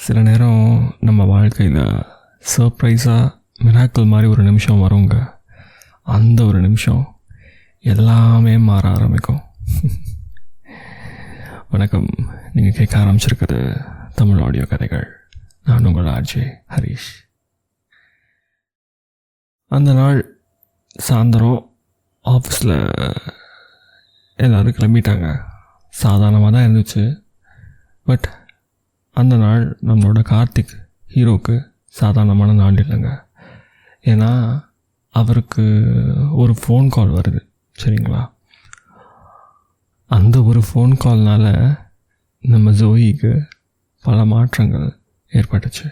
சில நேரம் நம்ம வாழ்க்கையில் சர்ப்ரைஸாக மிராக்கிள் மாதிரி ஒரு நிமிஷம் வருங்க. அந்த ஒரு நிமிஷம் எல்லாமே மாற ஆரம்பிக்கும். வணக்கம், நீங்கள் கேட்க ஆரம்பிச்சிருக்குது தமிழ் ஆடியோ கதைகள். நான் உங்கள் ஆர்ஜே ஹரிஷ். அந்த நாள் சாயந்தரம் ஆஃபீஸில் எல்லோரும் கிளம்பிட்டாங்க. சாதாரணமாக தான் இருந்துச்சு. பட் அந்த நாள் நம்மளோட கார்த்திக் ஹீரோவுக்கு சாதாரணமான நாள் இல்லைங்க. ஏன்னா அவருக்கு ஒரு ஃபோன் கால் வருது, சரிங்களா? அந்த ஒரு ஃபோன் கால்னால் நம்ம ஜோயிக்கு பல மாற்றங்கள் ஏற்பட்டுச்சு.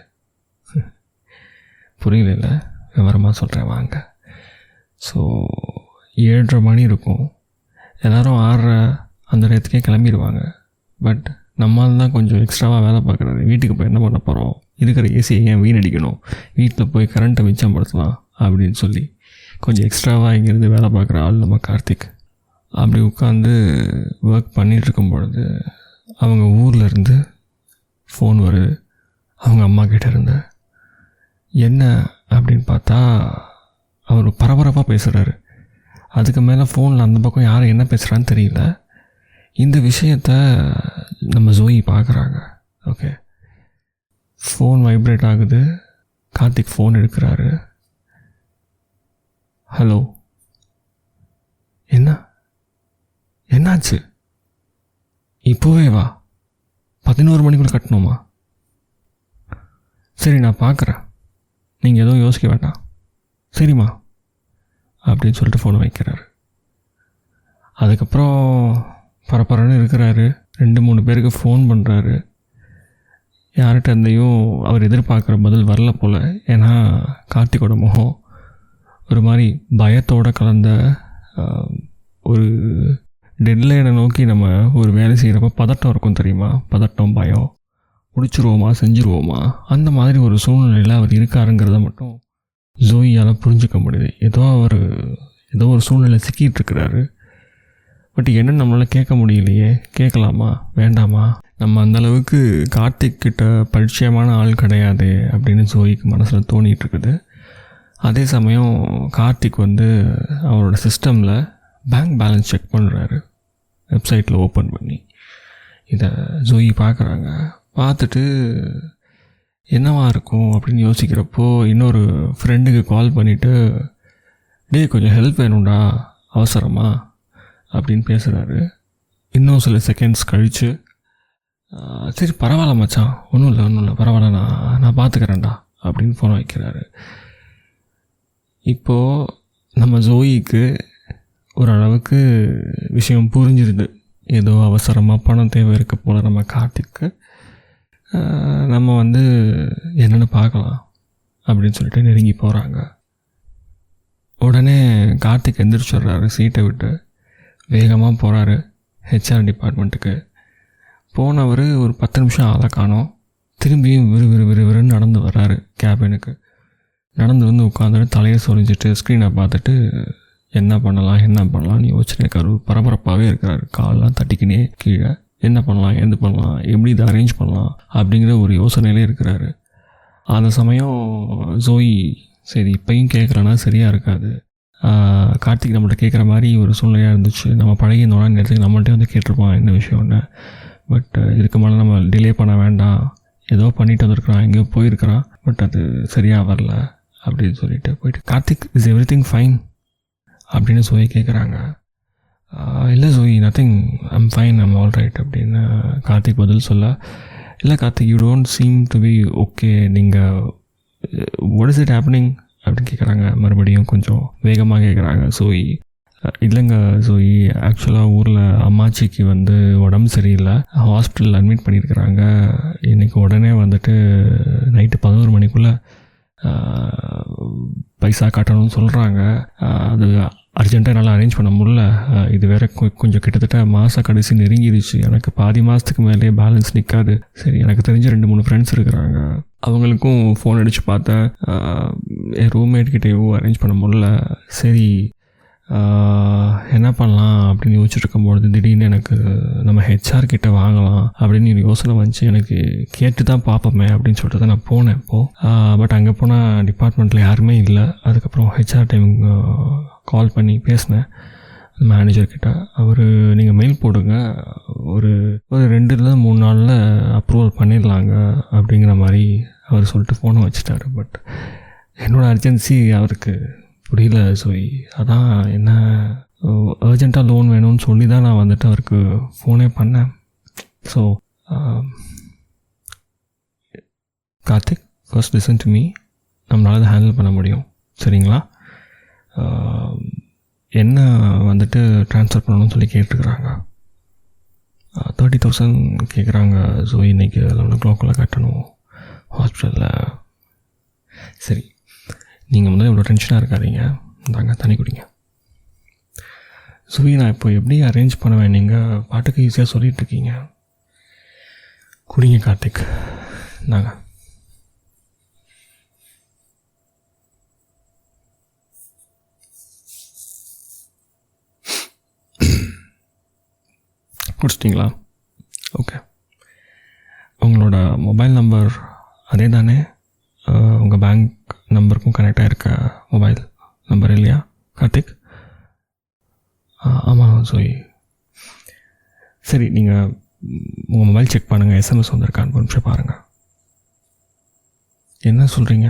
புரியல, விவரமாக சொல்கிறேன் வாங்க. ஸோ 7:30 மணி இருக்கும். எல்லோரும் 6:30 அந்த நேரத்துக்கே கிளம்பிடுவாங்க. பட் நம்மால் தான் கொஞ்சம் எக்ஸ்ட்ராவாக வேலை பார்க்குறது. வீட்டுக்கு போய் என்ன பண்ண போகிறோம், இருக்கிற ஏசியை ஏன் வீணடிக்கணும், வீட்டில் போய் கரண்ட்டை மிச்சப்படுத்தலாம் அப்படின்னு சொல்லி கொஞ்சம் எக்ஸ்ட்ராவாக இங்கேருந்து வேலை பார்க்குற ஆள் நம்ம கார்த்திக். அப்படி உட்காந்து ஒர்க் பண்ணிகிட்ருக்கும் பொழுது அவங்க ஊர்லேருந்து ஃபோன் வருது. அவங்க அம்மா கிட்டே இருந்து என்ன அப்படின்னு பார்த்தா அவர் பரபரப்பாக பேசுகிறாரு. அதுக்கு மேலே ஃபோனில் அந்த பக்கம் யார் என்ன பேசுகிறான்னு தெரியல. இந்த விஷயத்த நம்ம ஜோயி பார்க்குறாங்க. ஓகே, ஃபோன் வைப்ரேட் ஆகுது. கார்த்திக் ஃபோன் எடுக்கிறாரு. ஹலோ, என்னாச்சு? இப்போவே வா, 11 மணிக்குள்ளே கட்டணுமா? சரி, நான் பார்க்குறேன், நீங்கள் எதுவும் யோசிக்க வேண்டாம், சரிம்மா அப்படின்னு சொல்லிட்டு ஃபோனை வைக்கிறாரு. அதுக்கப்புறம் பரபரன்னு இருக்கிறாரு. 2-3 பேருக்கு ஃபோன் பண்ணுறாரு. யார்கிட்ட இருந்தையும் அவர் எதிர்பார்க்குற பதில் வரல போல். ஏன்னா கார்த்திகோட முகம் ஒரு மாதிரி பயத்தோடு கலந்த ஒரு டெட்லைனை நோக்கி நம்ம ஒரு வேலை செய்கிறப்ப பதட்டம் இருக்கும் தெரியுமா? பதட்டம், பயம், முடிச்சிருவோமா செஞ்சுருவோமா, அந்த மாதிரி ஒரு சூழ்நிலையில் அவர் இருக்காருங்கிறத மட்டும் ஜோயியால் புரிஞ்சுக்க முடியுது. ஏதோ ஒரு சூழ்நிலை சிக்கிட்டு இருக்கிறாரு. பட் என்னென்னு நம்மளால் கேட்க முடியலையே. கேட்கலாமா வேண்டாமா? நம்ம அந்தளவுக்கு கார்த்திக் கிட்ட பரிச்சயமான ஆள் கிடையாது அப்படின்னு ஜோயிக்கு மனசில் தோணிகிட்டு இருக்குது. அதே சமயம் கார்த்திக் அவரோட சிஸ்டமில் பேங்க் பேலன்ஸ் செக் பண்ணுறாரு, வெப்சைட்டில் ஓப்பன் பண்ணி. இதை ஜோயி பார்க்குறாங்க. பார்த்துட்டு என்னவா இருக்கும் அப்படின்னு யோசிக்கிறப்போ இன்னொரு ஃப்ரெண்டுக்கு கால் பண்ணிவிட்டு, கொஞ்சம் ஹெல்ப் வேணும்டா, அவசரமா அப்படின்னு பேசுகிறாரு. இன்னும் சில செகண்ட்ஸ் கழித்து, சரி பரவாயில்ல மச்சான், ஒன்றும் இல்லை பரவாயில்ல, நான் பார்த்துக்கிறேன்டா அப்படின்னு ஃபோனை வைக்கிறாரு. இப்போது நம்ம ஜோயிக்கு ஓரளவுக்கு விஷயம் புரிஞ்சிருது. ஏதோ அவசரமாக பணம் தேவை இருக்க போல் நம்ம கார்த்திக்கு. நம்ம என்னென்னு பார்க்கலாம் அப்படின்னு சொல்லிட்டு நெருங்கி போகிறாங்க. உடனே கார்த்திக் எந்திரிச்சிடுறாரு சீட்டை விட்டு. வேகமாக போகிறாரு ஹெச்ஆர் டிபார்ட்மெண்ட்டுக்கு. போனவர் ஒரு 10 நிமிஷம் ஆளை காணோம். திரும்பியும் விறுவிறுன்னு நடந்து வர்றாரு கேபினுக்கு. நடந்து உட்காந்துட்டு தலையை சொரிஞ்சிட்டு ஸ்க்ரீனை பார்த்துட்டு என்ன பண்ணலாம்னு யோசிச்சுருக்காரு. பரபரப்பாகவே இருக்கிறாரு. காலெலாம் தட்டிக்கினே கீழே என்ன பண்ணலாம், எது பண்ணலாம், எப்படி இதை அரேஞ்ச் பண்ணலாம் அப்படிங்கிற ஒரு யோசனையிலே இருக்கிறாரு. அந்த சமயம் ஜோயி, சரி இப்பையும் கேட்குறேன்னா சரியாக இருக்காது, கார்த்திக் நம்மள்ட்ட கேட்குற மாதிரி ஒரு சூழ்நிலையாக இருந்துச்சு, நம்ம பழகிருந்தோம்னா நேரத்துக்கு நம்மள்ட்டே கேட்டிருப்பான் என்ன விஷயம்னு. பட் இதுக்கு மேலே நம்ம டிலே பண்ண வேண்டாம், ஏதோ பண்ணிட்டு வந்திருக்கிறான், எங்கேயோ போயிருக்கிறான், பட் அது சரியாக வரல அப்படின்னு சொல்லிட்டு போயிட்டு, கார்த்திக் இஸ் எவ்ரிதிங் ஃபைன் அப்படின்னு ஜோயி கேட்குறாங்க. இல்லை Joey, nothing, I'm fine, I'm all right அப்படின்னு கார்த்திக் பதில் சொல்ல. இல்லை Karthik, you don't seem to be okay, நீங்கள் வாட் இஸ் இட் ஹேப்பனிங் அப்படின்னு கேட்குறாங்க. மறுபடியும் கொஞ்சம் வேகமாக கேட்குறாங்க ஜோயி. இல்லைங்க ஜோயி, ஆக்சுவலாக ஊரில் அம்மாச்சிக்கு உடம்பு சரியில்லை, ஹாஸ்பிட்டலில் அட்மிட் பண்ணியிருக்கிறாங்க. இன்றைக்கி உடனே நைட்டு 11 மணிக்குள்ளே பைசா காட்டணும்னு சொல்கிறாங்க. அது அர்ஜென்ட்டாக என்னால் அரேஞ்ச் பண்ண முடியல. இது வேறு கொஞ்சம் கிட்டத்தட்ட மாத கடைசி நெருங்கிடுச்சு. எனக்கு பாதி மாதத்துக்கு மேலே பேலன்ஸ் நிற்காது. சரி, எனக்கு தெரிஞ்ச 2-3 ஃப்ரெண்ட்ஸ் இருக்கிறாங்க, அவங்களுக்கும் ஃபோன் அடித்து பார்த்தேன், என் ரூம்மேட்கிட்டேயோ அரேஞ்ச் பண்ண முடியல. சரி என்ன பண்ணலாம் அப்படின்னு யோசிச்சுட்டு இருக்கும்பொழுது திடீர்னு எனக்கு நம்ம ஹெச்ஆர் கிட்ட வாங்கலாம் அப்படின்னு யோசனை வந்துச்சு. எனக்கு கேட்டு தான் பார்ப்போமே அப்படின்னு சொல்லிட்டு தான் நான் போனேன் இப்போது. பட் அங்கே போனால் டிபார்ட்மெண்ட்டில் யாருமே இல்லை. அதுக்கப்புறம் ஹெச்ஆர் டைம் கால் பண்ணி பேசினேன் மேனேஜர்கிட்ட. அவர் நீங்கள் மெயில் போடுங்க, ஒரு 2-3 நாளில் அப்ரூவல் பண்ணிடலாங்க அப்படிங்கிற மாதிரி அவர் சொல்லிட்டு ஃபோனை வச்சுட்டாரு. பட் என்னோடய அர்ஜென்சி அவருக்கு புரியல. ஸோ அதான் என்ன அர்ஜெண்ட்டாக லோன் வேணும்னு சொல்லி தான் நான் வந்துட்டு அவருக்கு ஃபோனே பண்ணேன். So Karthik, first listen to me. நம்மளால் அதை ஹேண்டில் பண்ண முடியும், சரிங்களா? என்ன வந்துட்டு ட்ரான்ஸ்ஃபர் பண்ணணும்னு சொல்லி கேட்டுருக்குறாங்க. 30,000 கேட்குறாங்க. ஸோ இன்றைக்கி 11 o'clock கட்டணும் ஹாஸ்பிட்டலில். சரி, நீங்கள் முதல்ல இவ்வளோ டென்ஷனாக இருக்காதீங்க, தாங்க தண்ணி குடிங்க. சுவி, நான் இப்போ எப்படி அரேஞ்ச் பண்ணுவேன்? நீங்கள் பாட்டுக்கு ஈஸியாக சொல்லிகிட்ருக்கீங்க. குடிங்க கார்த்திக், தாங்க. குடிச்சிட்டிங்களா? ஓகே. உங்களோட மொபைல் நம்பர் அதே தானே? உங்கள் பேங்க் நம்பருக்கும் கனெக்ட் ஆகிருக்க மொபைல் நம்பர் இல்லையா கார்த்திக்? ஆமாம் சோய். சரி, நீங்கள் உங்கள் மொபைல் செக் பண்ணுங்கள், எஸ்எம்எஸ் வந்திருக்கான்னு ஒரு நிமிஷம் பாருங்கள். என்ன சொல்கிறீங்க?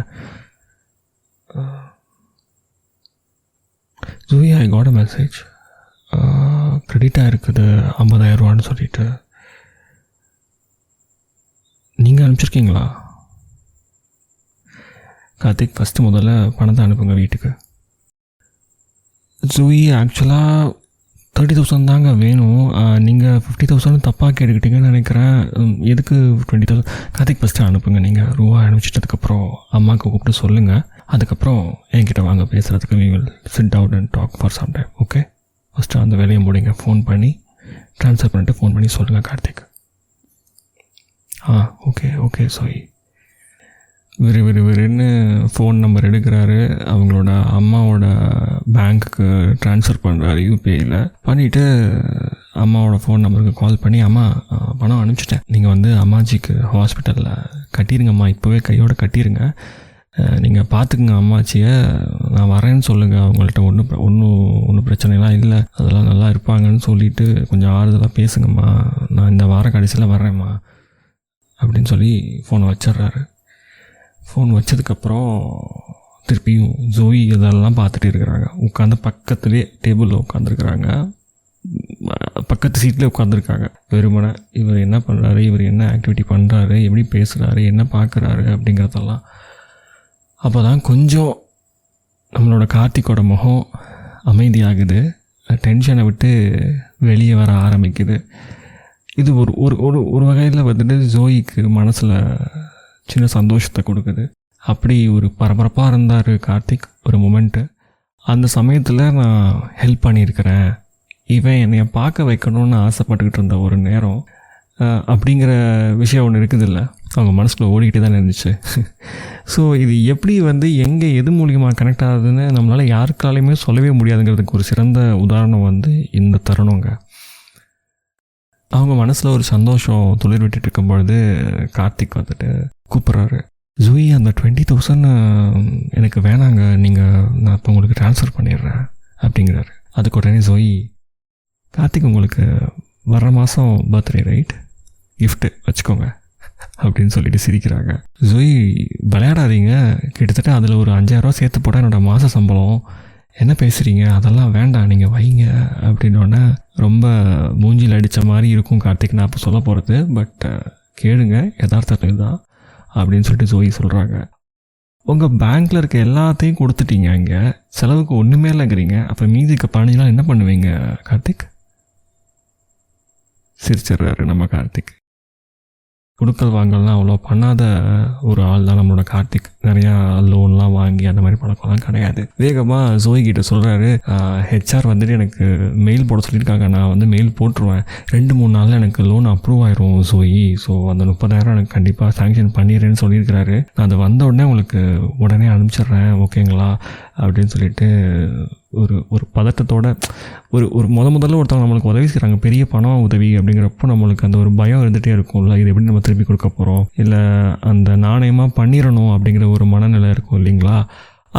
ஜூவி, ஐ காட் அ மெசேஜ். க்ரெடிட்டாக இருக்குது 50,000 சொல்லிட்டு. நீங்கள் அனுப்பிச்சிருக்கீங்களா? கார்த்திக், ஃபஸ்ட்டு முதல்ல பணத்தை அனுப்புங்க வீட்டுக்கு. ஜூயி, ஆக்சுவலாக 30,000 தாங்க வேணும். நீங்கள் 50,000 தப்பாக கேட்டுக்கிட்டீங்கன்னு நினைக்கிறேன். எதுக்கு 20,000? கார்த்திக், ஃபஸ்ட்டு அனுப்புங்க. நீங்கள் ரூபா அனுப்பிச்சிட்டதுக்கப்புறம் அம்மாவுக்கு கூப்பிட்டு சொல்லுங்கள். அதுக்கப்புறம் என்கிட்ட வாங்க பேசுகிறதுக்கு. We will sit out and talk for some time. Okay, first அந்த வேலையை முடிங்க. ஃபோன் பண்ணி ட்ரான்ஸ்ஃபர் பண்ணிட்டு ஃபோன் பண்ணி சொல்லுங்கள் கார்த்திக். Okay okay sorry. விறுவிறுன்னு ஃபோன் நம்பர் எடுக்கிறாரு. அவங்களோட அம்மாவோட பேங்க்குக்கு ட்ரான்ஸ்ஃபர் பண்ணுறாரு யூபிஐயில். பண்ணிவிட்டு அம்மாவோட ஃபோன் நம்பருக்கு கால் பண்ணி, அம்மா பணம் அனுப்பிச்சிட்டேன், நீங்கள் வந்து அம்மாஜிக்கு ஹாஸ்பிட்டலில் கட்டிடுங்கம்மா, இப்போவே கையோடு கட்டிடுங்க, நீங்கள் பார்த்துக்குங்க அம்மாச்சியை, நான் வரேன்னு சொல்லுங்கள் அவங்கள்ட்ட. ஒன்றும் பிரச்சனைலாம் இல்லை, அதெல்லாம் நல்லா இருப்பாங்கன்னு சொல்லிவிட்டு கொஞ்சம் ஆறுதலாக பேசுங்கம்மா, நான் இந்த வார கடைசியில் வரேம்மா அப்படின்னு சொல்லி ஃபோனை வச்சிட்றாரு. ஃபோன் வச்சதுக்கப்புறம் திருப்பியும் ஜோயி இதெல்லாம் பார்த்துட்டு இருக்கிறாங்க. உட்காந்து பக்கத்துலேயே டேபிளில் உட்காந்துருக்குறாங்க, பக்கத்து சீட்லேயே உட்காந்துருக்காங்க. வெறுமனை இவர் என்ன பண்ணுறாரு, இவர் என்ன ஆக்டிவிட்டி பண்ணுறாரு, எப்படி பேசுகிறாரு, என்ன பார்க்குறாரு அப்படிங்கிறதெல்லாம். அப்போ தான் கொஞ்சம் நம்மளோட கார்த்திக்கோட முகம் அமைதியாகுது, டென்ஷனை விட்டு வெளியே வர ஆரம்பிக்குது. இது ஒரு ஒரு ஒரு வகையில் வந்துட்டு ஜோயிக்கு மனசில் சின்ன சந்தோஷத்தை கொடுக்குது. அப்படி ஒரு பரபரப்பாக இருந்தார் கார்த்திக் ஒரு மொமெண்ட்டு. அந்த சமயத்தில் நான் ஹெல்ப் பண்ணியிருக்கிறேன், இவன் என்னை பார்க்க வைக்கணும்னு ஆசைப்பட்டுக்கிட்டு இருந்த ஒரு நேரம் அப்படிங்கிற விஷயம் ஒன்று இருக்குதில்ல, அவங்க மனசில் ஓடிக்கிட்டே தான் இருந்துச்சு. ஸோ இது எப்படி வந்து எங்கே எது மூலியமாக கனெக்ட் ஆகுதுன்னு நம்மளால் யாருக்காலையுமே சொல்லவே முடியாதுங்கிறதுக்கு ஒரு சிறந்த உதாரணம் வந்து இந்த தருணங்க. அவங்க மனசில் ஒரு சந்தோஷம் துளிர் விட்டுட்டு இருக்கும்பொழுது கார்த்திக் வந்துட்டு கூப்பிட்றாரு, ஜூயி அந்த 20,000 எனக்கு வேணாங்க, நான் இப்போ உங்களுக்கு ட்ரான்ஸ்ஃபர் பண்ணிடுறேன் அப்படிங்கிறாரு. அதுக்கு உடனே ஜோயி, கார்த்திக் உங்களுக்கு வர்ற மாதம் பர்த்டே ரைட், கிஃப்ட்டு வச்சுக்கோங்க அப்படின்னு சொல்லிட்டு சிரிக்கிறாங்க. ஜோயி, விளையாடாதீங்க, கிட்டத்தட்ட அதில் ஒரு 5,000 சேர்த்து போட்டால் என்னோடய மாத சம்பளம், என்ன பேசுகிறீங்க, அதெல்லாம் வேண்டாம் நீங்கள் வைங்க அப்படின்னோடனே ரொம்ப மூஞ்சில் அடித்த மாதிரி இருக்கும் கார்த்திக் நான் இப்போ சொல்ல போகிறது, பட் கேளுங்க யதார்த்தத்தை தான் அப்படின்னு சொல்லிட்டு ஜோயி சொல்கிறாங்க. உங்கள் பேங்க்கில் இருக்க எல்லாத்தையும் கொடுத்துட்டீங்க, இங்கே செலவுக்கு ஒன்றுமே இல்லைங்கிறீங்க, அப்போ மீதிக்கு பணிலாம் என்ன பண்ணுவீங்க கார்த்திக்? சிரிச்சிடுறாரு நம்ம கார்த்திக். கொடுக்கல் வாங்கலாம் அவ்வளோ பண்ணாத ஒரு ஆள் தான் நம்மளோட கார்த்திக். நிறையா லோன்லாம் வாங்கி அந்த மாதிரி பழக்கம்லாம் கிடையாது. வேகமாக ஜோயி கிட்ட சொல்கிறாரு, ஹெச்ஆர் வந்துட்டு எனக்கு மெயில் போட சொல்லியிருக்காங்க, நான் வந்து மெயில் போட்டுருவேன், 2-3 நாளில் எனக்கு லோன் அப்ரூவ் ஆயிரும் ஜோயி, ஸோ அந்த 30,000 எனக்கு கண்டிப்பாக சாங்ஷன் பண்ணிடுறேன்னு சொல்லியிருக்கிறாரு, நான் அது வந்த உடனே உங்களுக்கு உடனே அனுப்பிச்சிட்றேன் ஓகேங்களா அப்படின்னு சொல்லிட்டு ஒரு ஒரு பதட்டத்தோட ஒரு முதல்ல ஒருத்தவங்க நம்மளுக்கு உதவி செய்கிறாங்க, பெரிய பணம் உதவி அப்படிங்கிறப்போ நம்மளுக்கு அந்த ஒரு பயம் இருந்துகிட்டே இருக்கும்ல, இது எப்படி நம்ம திருப்பி கொடுக்க போகிறோம், இல்லை அந்த நாணயமாக பண்ணிடணும் அப்படிங்கிற ஒரு மனநிலை இருக்கும் இல்லைங்களா.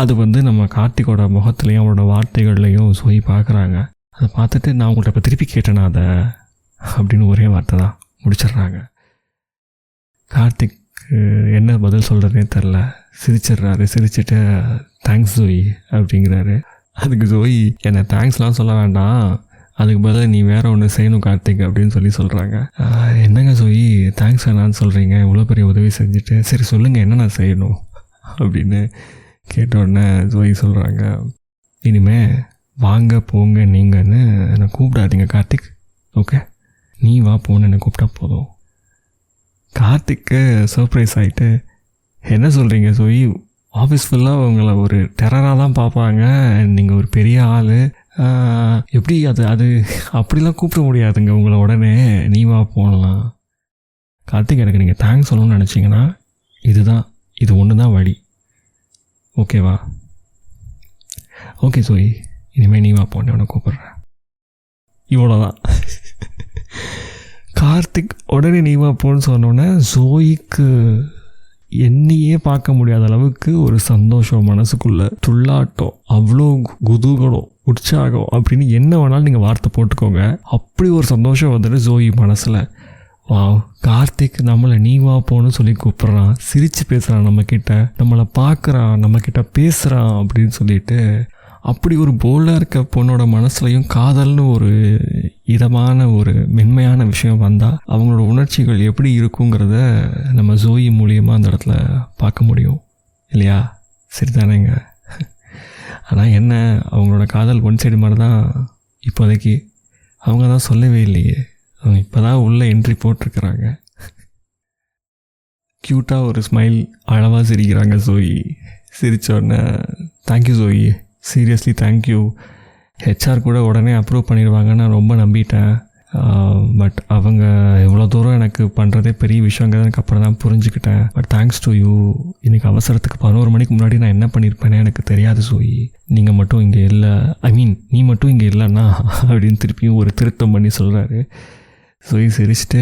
அது வந்து நம்ம கார்த்திகோட முகத்துலேயும் அவரோட வார்த்தைகள்லையும் சோய் பார்க்குறாங்க. அதை பார்த்துட்டு நான் உங்கள்கிட்ட இப்போ திருப்பி கேட்டேனா அதை அப்படின்னு ஒரே வார்த்தை தான் முடிச்சிடுறாங்க. கார்த்திக் என்ன பதில் சொல்கிறதே தெரில, சிரிச்சிட்றாரு. சிரிச்சுட்டு தேங்க்ஸ் ஜோயி அப்படிங்கிறாரு. அதுக்கு ஜோயி என்னை தேங்க்ஸ்லாம் சொல்ல வேண்டாம், அதுக்கு பதிலாக நீ வேறு ஒன்று செய்யணும் கார்த்திக் அப்படின்னு சொல்கிறாங்க. என்னங்க ஜோயி தேங்க்ஸ் வேணான்னு சொல்கிறீங்க, இவ்வளோ பெரிய உதவி செஞ்சுட்டு, சரி சொல்லுங்கள் என்ன நான் செய்யணும் அப்படின்னு கேட்டோடனே ஜோயி சொல்கிறாங்க, இனிமே வாங்க போங்க நீங்கன்னு என்னை கூப்பிடாதீங்க கார்த்திக், ஓகே, நீ வா போன்னு என்னை கூப்பிட்டா போதும். கார்த்திக்கு சர்ப்ரைஸ் ஆகிட்டு என்ன சொல்கிறீங்க ஜோயி, ஆஃபீஸ் ஃபுல்லாக உங்களை ஒரு டெரராக தான் பார்ப்பாங்க, நீங்கள் ஒரு பெரிய ஆள், எப்படி அது அப்படிலாம் கூப்பிட முடியாதுங்க உங்களை உடனே, நீ வா போகலாம். கார்த்திக் எனக்கு நீங்கள் தேங்க்ஸ் சொல்லணும்னு நினச்சிங்கன்னா இது ஒன்று தான் வழி, ஓகேவா? ஓகே ஜோயி, இனிமேல் நீ வா போன்னு உன்னை கூப்பிட்றேன். இவ்வளோதான். கார்த்திக் உடனே நீ வா போன்னு சொன்னோன்னே ஜோயிக்கு என்னையே பார்க்க முடியாத அளவுக்கு ஒரு சந்தோஷம், மனசுக்குள்ளே துள்ளாட்டம், அவ்வளோ குதூகலம், உற்சாகம் அப்படின்னு என்ன வேணாலும் நீங்கள் வார்த்தை போட்டுக்கோங்க, அப்படி ஒரு சந்தோஷம் வந்துட்டு ஜோயி மனசில். வா, கார்த்திக் நம்மளை நீ வா போன்னு சொல்லி கூப்பிட்றான், சிரித்து பேசுகிறான், நம்மக்கிட்ட நம்மளை பார்க்குறான், நம்மக்கிட்ட பேசுகிறான் அப்படின்னு சொல்லிட்டு, அப்படி ஒரு போல்டாக இருக்க பொண்ணோட மனசுலையும் காதல்னு ஒரு இதமான ஒரு மென்மையான விஷயம் வந்தால் அவங்களோட உணர்ச்சிகள் எப்படி இருக்குங்கிறத நம்ம ஜோயி மூலியமாக அந்த இடத்துல பார்க்க முடியும் இல்லையா? சரி தானேங்க? ஆனால் என்ன, அவங்களோட காதல் ஒன் சைடு மாதிரி தான் இப்போதைக்கு. அவங்க தான் சொல்லவே இல்லையே, அவங்க இப்போ தான் உள்ளே என்ட்ரி போட்டிருக்கிறாங்க. க்யூட்டாக ஒரு ஸ்மைல், அழகாக சிரிக்கிறாங்க ஜோயி. சிரித்தோடனே thank you Joey, seriously thank you, HR கூட உடனே அப்ரூவ் பண்ணிடுவாங்கன்னு நான் ரொம்ப நம்பிட்டேன், பட் அவங்க எவ்வளோ தூரம் எனக்கு பண்ணுறதே பெரிய விஷயங்கிறது எனக்கு அப்புறம் தான் புரிஞ்சுக்கிட்டேன், பட் தேங்க்ஸ் டு யூ. இன்றைக்கி அவசரத்துக்கு 11 மணிக்கு முன்னாடி நான் என்ன பண்ணியிருப்பேனே எனக்கு தெரியாது ஜோயி, நீங்கள் மட்டும் இங்கே இல்லை, நீ மட்டும் இங்கே இல்லைன்னா அப்படின்னு திருப்பியும் ஒரு திருத்தம் பண்ணி சொல்கிறாரு. ஜோயி சிரிச்சிட்டு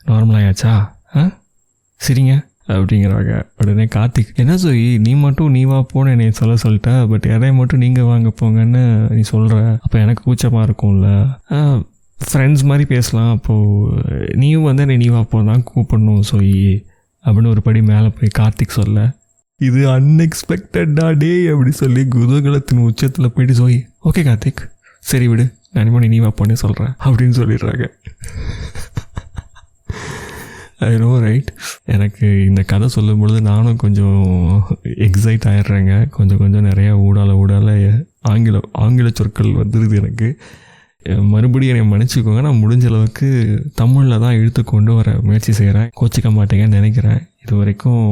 நார்மலாயாச்சா, சரிங்க அப்படிங்கிறாங்க. உடனே கார்த்திக், என்ன ஜோயி நீ மட்டும் நீ வா போன்னு என்னை சொல்லிட்ட, பட் யாரையும் மட்டும் நீங்கள் வாங்க போங்கன்னு நீ சொல்கிற, அப்போ எனக்கு கூச்சமாக இருக்கும்ல, ஃப்ரெண்ட்ஸ் மாதிரி பேசலாம், அப்போது நீயும் வந்து என்னை நீ வா போ தான் கூப்பிடணும் ஜோயி அப்படின்னு ஒரு படி மேலே போய் கார்த்திக் சொல்ல, இது அன்எக்ஸ்பெக்டடா டே அப்படி சொல்லி குதூகலத்தின் உச்சத்தில் போயிட்டு ஜோயி, ஓகே கார்த்திக் சரி விடு, நான் இனிமேல் நீ வா போன்னு சொல்கிறேன் அப்படின்னு சொல்லிடுறாங்க. I know right. எனக்கு இந்த கதை சொல்லும் பொழுது நானும் கொஞ்சம் எக்ஸைட் ஆகிடுறேங்க. கொஞ்சம் நிறையா ஊடால ஆங்கில சொற்கள் வந்துடுது எனக்கு. மறுபடியும் என்னை மன்னிச்சிக்கோங்க. நான் முடிஞ்ச அளவுக்கு தமிழில் தான் இழுத்து கொண்டு வர முயற்சி செய்கிறேன். கோச்சிக்க மாட்டேங்கன்னு நினைக்கிறேன். இது வரைக்கும்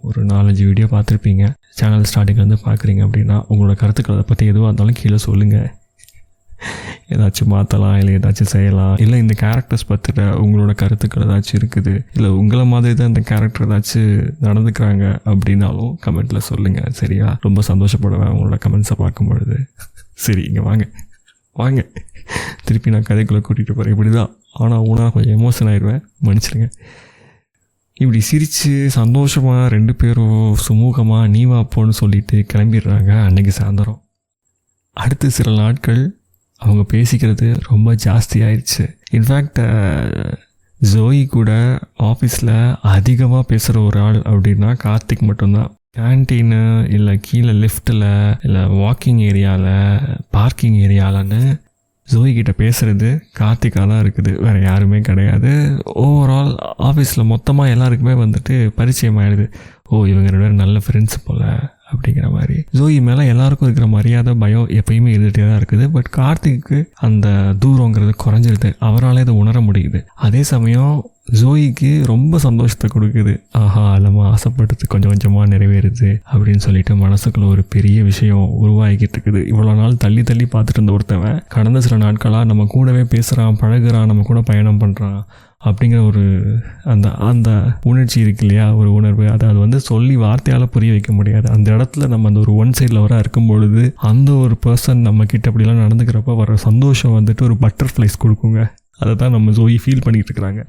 ஒரு 4-5 வீடியோ பார்த்துருப்பீங்க. சேனல் ஸ்டார்டிங்லேருந்து பார்க்குறீங்க அப்படின்னா உங்களோட கருத்துக்களை அதை பற்றி எதுவாக இருந்தாலும் கீழே சொல்லுங்கள். ஏதாச்சும் மாற்றலாம், இல்லை ஏதாச்சும் செய்யலாம், இல்லை இந்த கேரக்டர்ஸ் பற்றின உங்களோட கருத்துக்கள் ஏதாச்சும் இருக்குது, இல்லை உங்களை மாதிரி தான் இந்த கேரக்டர் ஏதாச்சும் நடந்துக்கிறாங்க அப்படின்னாலும் கமெண்ட்டில் சொல்லுங்கள். சரியா? ரொம்ப சந்தோஷப்படுவேன் உங்களோட கமெண்ட்ஸை பார்க்கும் பொழுது. சரி, இங்கே வாங்க திருப்பி நான் கதைக்குள்ளே கூட்டிகிட்டு போகிறேன். இப்படி தான் ஆனால் ஊனா கொஞ்சம் எமோஷன் ஆயிடுவேன், மன்னிச்சிடுங்க. இப்படி சிரித்து சந்தோஷமாக 2 பேரும் சுமூகமாக நீ வா போன்னு சொல்லிட்டு கிளம்பிடுறாங்க. அன்றைக்கி சாயந்தரம் அடுத்த சில நாட்கள் அவங்க பேசிக்கிறது ரொம்ப ஜாஸ்தி ஆயிடுச்சு. இன்ஃபேக்ட் ஜோயி கூட ஆஃபீஸில் அதிகமாக பேசுகிற ஒரு ஆள் அப்படின்னா கார்த்திக் மட்டும்தான். கேன்டீனு, இல்லை கீழே லிஃப்ட்டில், இல்லை வாக்கிங் ஏரியாவில், பார்க்கிங் ஏரியாவில்னு ஜோயிக்கிட்ட பேசுகிறது கார்த்திகாக தான் இருக்குது, வேறு யாருமே கிடையாது. ஓவரால் ஆஃபீஸில் மொத்தமாக எல்லாருக்குமே வந்துட்டு பரிச்சயம் ஆகிடுது. ஓ, இவங்க 2 பேரும் நல்ல ஃப்ரெண்ட்ஸ் போல் அப்படிங்கிற மாதிரி. ஜோயி மேலே எல்லாருக்கும் இருக்கிற மரியாதை, பயம் எப்பயுமே இருந்துகிட்டே தான் இருக்குது. பட் கார்த்திக்கு அந்த தூரங்கிறது குறைஞ்சிருது. அவரால் இதை உணர முடியுது. அதே சமயம் ஜோயிக்கு ரொம்ப சந்தோஷத்தை கொடுக்குது. ஆஹா, நம்ம ஆசைப்பட்டது கொஞ்சம் கொஞ்சமாக நிறைவேறுது அப்படின்னு சொல்லிட்டு மனசுக்குள்ள ஒரு பெரிய விஷயம் உருவாகிக்கிட்டு இருக்குது. இவ்வளோ நாள் தள்ளி பார்த்துட்டு இருந்த ஒருத்தவன் கடந்த சில நாட்களாக நம்ம கூடவே பேசுகிறான், பழகுறான், நம்ம கூட பயணம் பண்ணுறான் அப்படிங்கிற ஒரு அந்த அந்த உணர்ச்சி இருக்கு இல்லையா, ஒரு உணர்வு. அது வந்து சொல்லி வார்த்தையால் புரிய வைக்க முடியாது. அந்த இடத்துல நம்ம அந்த ஒரு ஒன் சைட் லவராக இருக்கும் பொழுது அந்த ஒரு பர்சன் நம்ம கிட்ட அப்படிலாம் நடந்துக்கிறப்ப வர சந்தோஷம் வந்துட்டு ஒரு பட்டர்ஃப்ளைஸ் கொடுக்குங்க. அதை தான் நம்ம ஜோயி ஃபீல் பண்ணிகிட்டு இருக்கிறாங்க.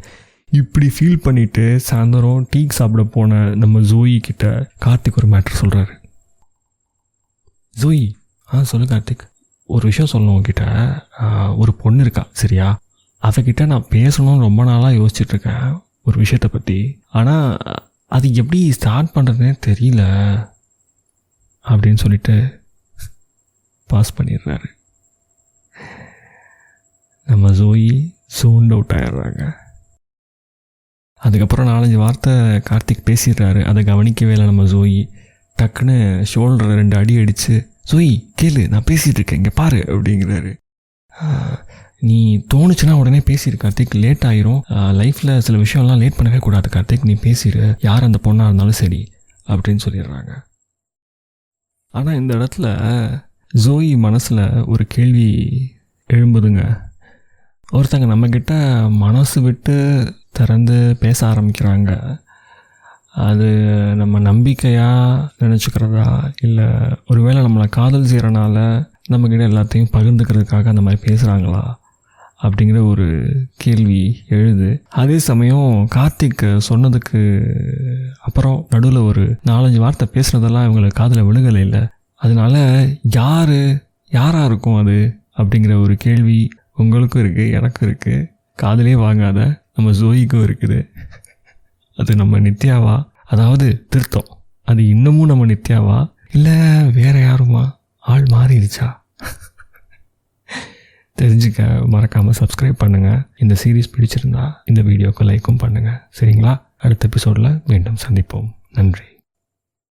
இப்படி ஃபீல் பண்ணிவிட்டு சாயந்தரம் டீ சாப்பிட போன நம்ம ஜோயி கிட்ட கார்த்திக் ஒரு மேட்ரு சொல்கிறாரு. ஜோயி, சொல்லு கார்த்திக், ஒரு விஷயம் சொல்லணும் உங்ககிட்ட. ஒரு பொண்ணு இருக்கா சரியா, அவகிட்ட நான் பேசணும்னு ரொம்ப நாளாக யோசிச்சுட்ருக்கேன் ஒரு விஷயத்தை பற்றி. ஆனால் அது எப்படி ஸ்டார்ட் பண்ணுறதுனே தெரியல அப்படின்னு சொல்லிட்டு பாஸ் பண்ணிடுறாரு. நம்ம ஜோயி சவுண்ட் அவுட் ஆகிடுறாங்க. அதுக்கப்புறம் 4-5 வார்த்தை கார்த்திக் பேசிடுறாரு. அதை கவனிக்கவே இல்லை நம்ம ஜோயி. டக்குன்னு ஷோல்டர் 2 அடி அடித்து, ஜோயி கேளு, நான் பேசிகிட்டு இருக்கேன், இங்கே பாரு அப்படிங்கிறாரு. நீ தோணுச்சுன்னா உடனே பேசிடு கார்த்திக், லேட் ஆயிரும். லைஃப்பில் சில விஷயம்லாம் லேட் பண்ணவே கூடாது கார்த்திக், நீ பேசிடு, யார் அந்த பொண்ணாக இருந்தாலும் சரி அப்படின்னு சொல்லிடுறாங்க. ஆனால் இந்த இடத்துல ஜோயி மனசில் ஒரு கேள்வி எழும்புதுங்க. ஒருத்தங்க நம்மக்கிட்ட மனசு விட்டு திறந்து பேச ஆரம்பிக்கிறாங்க. அது நம்ம நம்பிக்கையாக நினச்சிக்கிறதா, இல்லை ஒருவேளை நம்மளை காதல் செய்கிறனால நம்மக்கிட்ட எல்லாத்தையும் பகிர்ந்துக்கிறதுக்காக அந்த மாதிரி பேசுகிறாங்களா அப்படிங்கிற ஒரு கேள்வி எழுது. அதே சமயம் கார்த்திக் சொன்னதுக்கு அப்புறம் நடுவில் ஒரு 4-5 வார்த்தை பேசுனதெல்லாம் இவங்களுக்கு காதில் விழுகலை இல்லை. அதனால யாராக இருக்கும் அது அப்படிங்கிற ஒரு கேள்வி உங்களுக்கும் இருக்குது, எனக்கும் இருக்குது, காதிலே வாங்காத நம்ம ஜோயிக்கும் இருக்குது. அது நம்ம நித்யாவா, அதாவது திருத்தம், அது இன்னமும் நம்ம நித்யாவா இல்லை வேறு யாருமா, ஆள் மாறிடுச்சா? தெரிஞ்சுக்க மறக்காமல் சப்ஸ்கிரைப் பண்ணுங்கள். இந்த சீரீஸ் பிடிச்சிருந்தா இந்த வீடியோக்கு லைக்கும் பண்ணுங்கள் சரிங்களா? அடுத்த எபிசோடில் மீண்டும் சந்திப்போம். நன்றி.